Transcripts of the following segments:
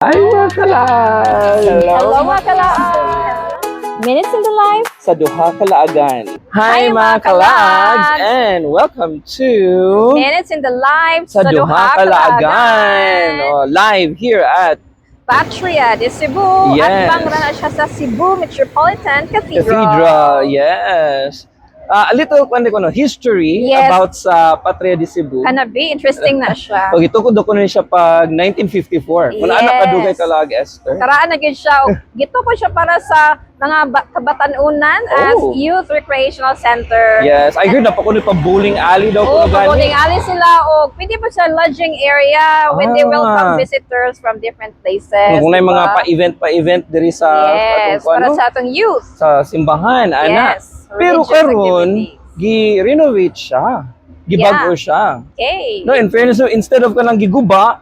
Hi mga kalag! Hello mga kalaan! Minutes in the life Sa Duha Kalaagan. Hi Hi, mga mga kalags! kalags! And welcome to Minutes in the life Sa Duha Kalaagan. Oh, live here at Patria de Cebu Yes. at pangrana siya sa Cebu Metropolitan Cathedral. Cathedral. Yes. A little history Yes. about sa Patria de Cebu. Kanabi, interesting na siya. Pag itukod ako na siya pag 1954. Kung anak ka dugay kalag, Esther. Karaan na gyud siya. Gito ko siya para sa mga kabatanunan as Oh. Youth Recreational Center. Yes. I heard na pa kuno pa bowling alley daw Oo, kuno pabuling gani. ali sila o pwede pa sa lodging area when they Ah. welcome visitors from different places. Kung na mga diba? pa-event diri sa Yes, atong para kuano, sa atong youth. sa simbahan, ana. Yes, Pero religious karon activities. gi-renovate siya. Gibago siya. Okay. No, in fairness, no, instead of kanang giguba,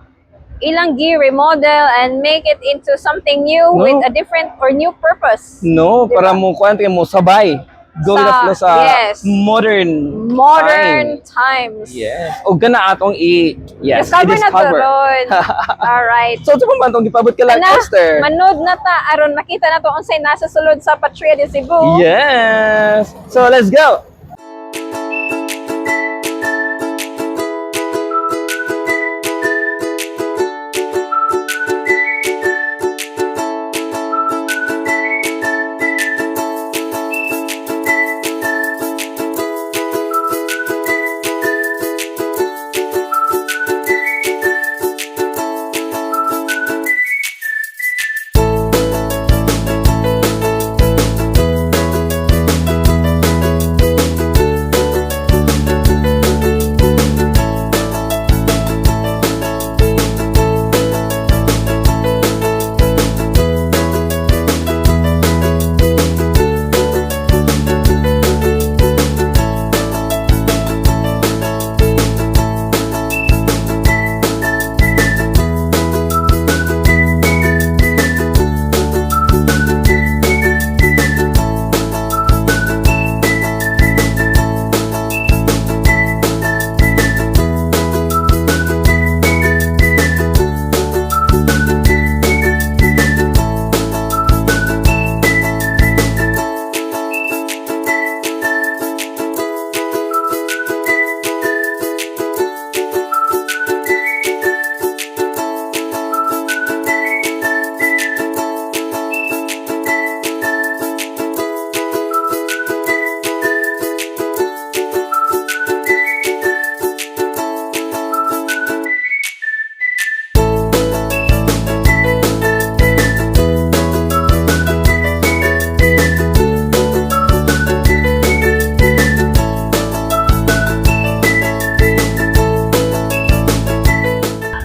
Ilang remodel and make it into something new No. with a different or new purpose. no, Diba? para mo kuan mo sabay. Go with the flow sa Yes. modern Modern time. times. Yes. O gana atong Discover na to ron. Alright. So, ito pa man itong gipabot ka lang, Ana, Esther. manood na ta. Aron makita na to unsay nasa sulod sa Patria de Cebu. Yes. So, let's go.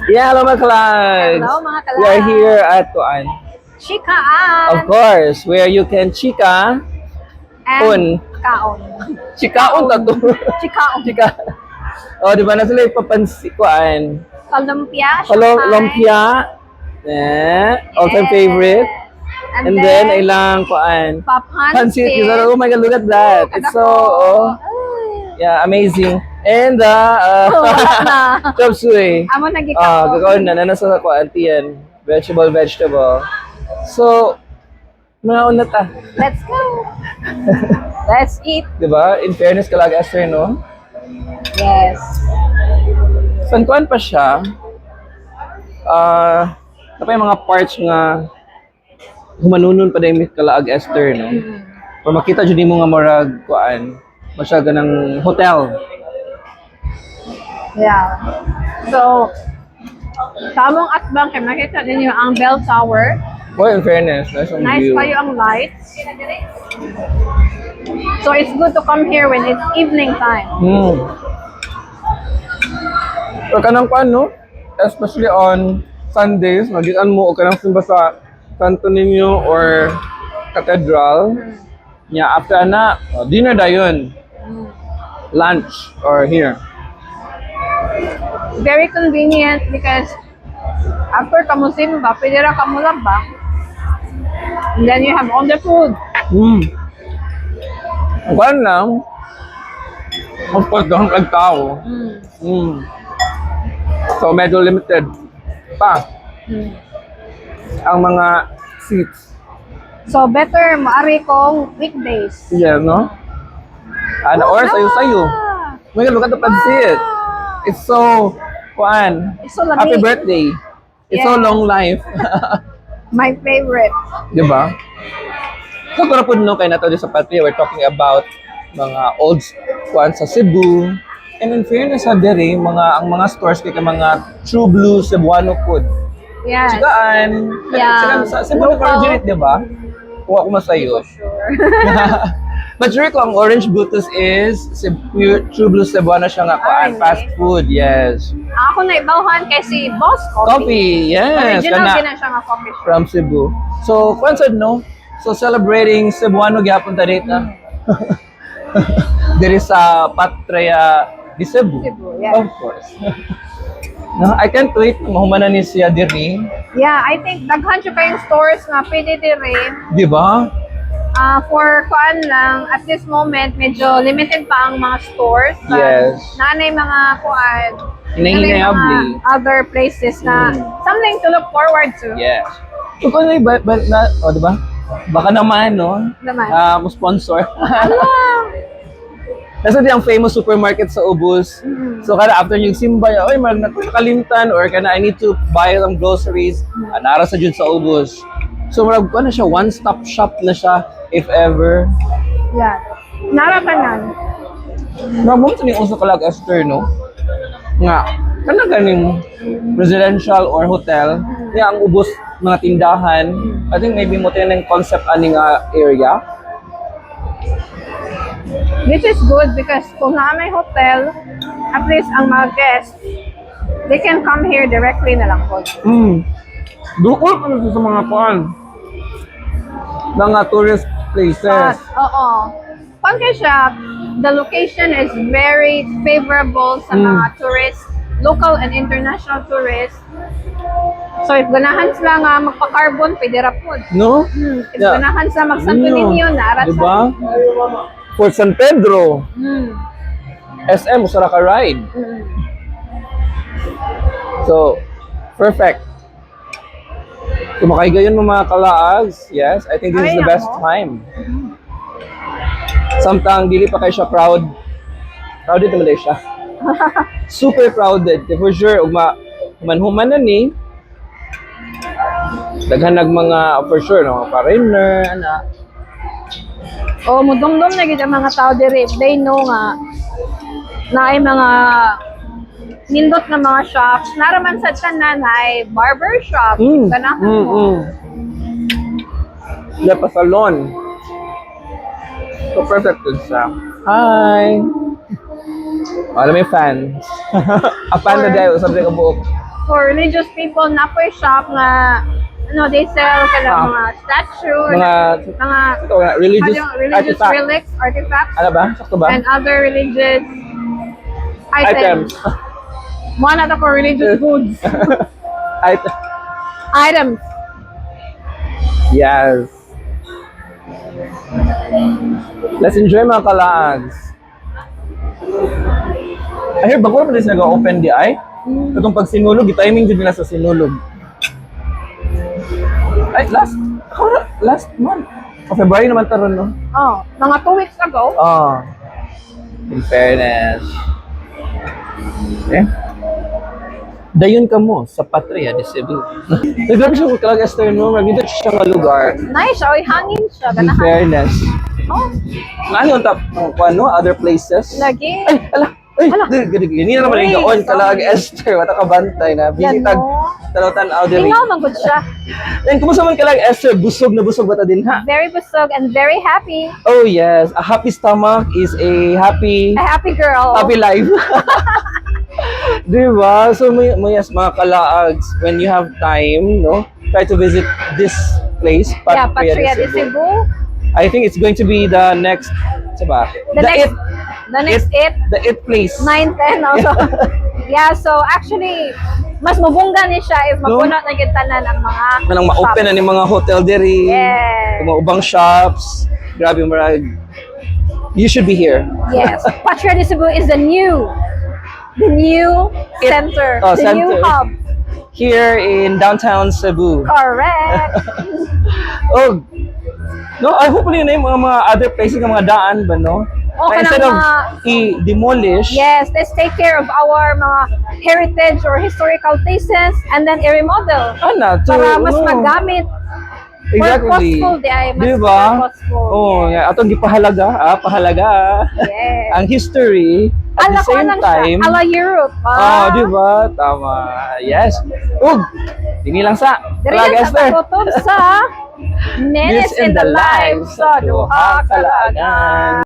Yeah, hello mga kalags. Hello mga kalag. We are here at Kuan. Chikaan. Of course, where you can chika. Un. And kaon. Chikaon tato. Chikaon. Chika. Oh, di ba na sila ipapansi Kuan? Kalumpia. Hello, Shanghai. lumpia. Yeah, also Yes. favorite. And then ilang Kuan. Papansit. Pansit. Oh my God, look at that. It's so, oh, yeah, amazing. And Wala na. chop suey. Amo nagikaon. Gagawin na nasa Kuan yan. Vegetable. So, mauna ta. Let's go. Let's eat. Diba? In fairness kalaga Esther, no? Yes. Sankuan pa siya. Tapos yung mga parts nga humanunon pa din kalaag Esther, no? Para makita dyan mo nga marag kuan, masyaga ng hotel. Yeah. So, tamong atbang kay makita ninyo ang bell tower. Boy, in fairness, nice ang Nice view. kayo ang lights. So, it's good to come here when it's evening time. So, kanang kuan, no? Especially on Sundays, magitan mo o kanang simba sa Santo Niño or Cathedral. Yeah, after na, dinner dayon. Lunch or here. Very convenient because after kamusimba, pwede ra kamulabang. And then you have all the food. Ang kuan lang, of course, doon kag tao. So, medyo limited pa. ang mga seats. So, better maari kong weekdays. Yeah, no? Or sayo-sayo. Oh my God, look at the pancit. It's so fun. It's so Happy lamig. birthday. It's so Yeah. long life. My favorite. Diba? So, para po no, kay nato sa Patria, we're talking about mga old kuan sa Cebu. And in fairness sa dere, ang mga stores kay mga true blue Cebuano food. Yeah. Chikaan. Yeah. Sa Cebu nag-originate, diba? Kuha ko masayo. Sure. But sure ko, ang Orange Brutus is true blue Cebuano siya nga kuan, really? fast food, yes. Ako na ibawhan kay si Boss Coffee. Coffee, yes. Original kana din na siya nga coffee shop. from Cebu. So, kung sad no? So, celebrating Cebuano gyapon ta dito. Diri sa Patria di Cebu. Cebu, yeah. Of course. No, I can't wait mahuman na ni siya diri. Yeah, I think daghan siya kayong stores nga pwede diri. Di ba? For kuan lang, at this moment, medyo limited pa ang mga stores. But Yes. nanay mga kuan, Hinahinayabli. other places na something to look forward to. Yes. So, kung na, di ba? Baka naman, no? Naman. Mo sponsor. Nasa di ang famous supermarket sa Ubus. So, kada after yung simba, oy, nakakalimtan or kana I need to buy some groceries. Nara sa dyan sa Ubus. So, marag ko na siya, one-stop shop na siya, if ever. Yeah. Narakanan. Marag mo uso kalag, Esther, no? Nga, kana ganing residential or hotel, nga ang Ubus, mga tindahan, I think maybe mo tayo ng concept ani nga area. Which is good because kung na may hotel, at least ang mga guests, they can come here directly na lang po. Doon pa sa mga kuan. Mga tourist places. Oo. Pag siya, the location is very favorable sa mga tourists, local and international tourists. So if ganahan sila nga magpa-carbon, pwede ra po. No? If ganahan sila mag-Santo Niño, narat diba? For San Pedro, SM, usara ka ride. So, perfect. Kumakaigayon mo mga kalaags, yes, I think this is the best time. Samtang dili pa kayo siya crowded naman din siya. Super crowded, for sure, human na ni, daghan nag mga, for sure, no, foreigner, ana. O, mudumdum na gid ang mga tao diri. They know nga na ay mga nindot na mga shops. Naraman sa tanan ay barber shop. Ganahan mo. Pa salon. So perfect dun sa. Hi! Wala may fans. A fan na dahil, sabi ko buok. For religious people, na po yung shop nga they sell mga statue, mga religious artifacts, ano ba? Sakto ba? and other religious items. One at for religious goods. Items. Yes. Let's enjoy mga kalaags. I hear bago naman din nag-open di ay. Itong pag sinulog, i-timing din nila sa sinulog. Ay, last month. February naman taron, no? Oh, mga 2 weeks ago. In fairness. Okay. Dayon ka mo sa Patria de Cebu. Grabe siya kung kalag Esther, no? Magdito siya nga lugar. Nice, oy, hangin siya. In Ganahan. fairness. Oh, Ano yung top, ano, other places? lagi. Ay, ala! Ay, Ala. ganyan naman yung gaon kalag Esther. Wata ka bantay na. Bisitag, talutan out diri. Tingaw man gud siya. And kumusta man kalag Esther? Busog na busog bata din ha? Very busog and very happy. Oh yes, a happy stomach is a happy A happy girl. life. Diba? So may yes, mga kalaags, when you have time, no, try to visit this place, Yeah, Patria de Cebu. I think it's going to be the next, diba? The next The it place. 9, 10 also. Yeah, so actually, mas mabungga ni siya if mapuno na gitanan ang mga Manang ma-open na ni mga hotel diri, Yes. mga ubang shops. Grabe, marag. You should be here. Yes. Patria de Cebu is the new center, the new center. hub. here in downtown Cebu. Correct. Oh, no, I hopefully na yung mga other places ng mga daan ba, no? O, Na instead of kanang i-demolish, Yes, let's take care of our mga heritage or historical places and then i-remodel para mas magamit. Exactly. Purposeful di ay, mas Diba? purposeful. Oh, yes. atong gipahalaga, pahalaga. Yes. Ang history at Ala the ko same lang time. siya, ala Europe. Di ba? Tama. Yes. Dini lang sa. Diri Talaga, lang sa Esther. pagtutob sa Minutes in the Lives sa Duha Kalagan.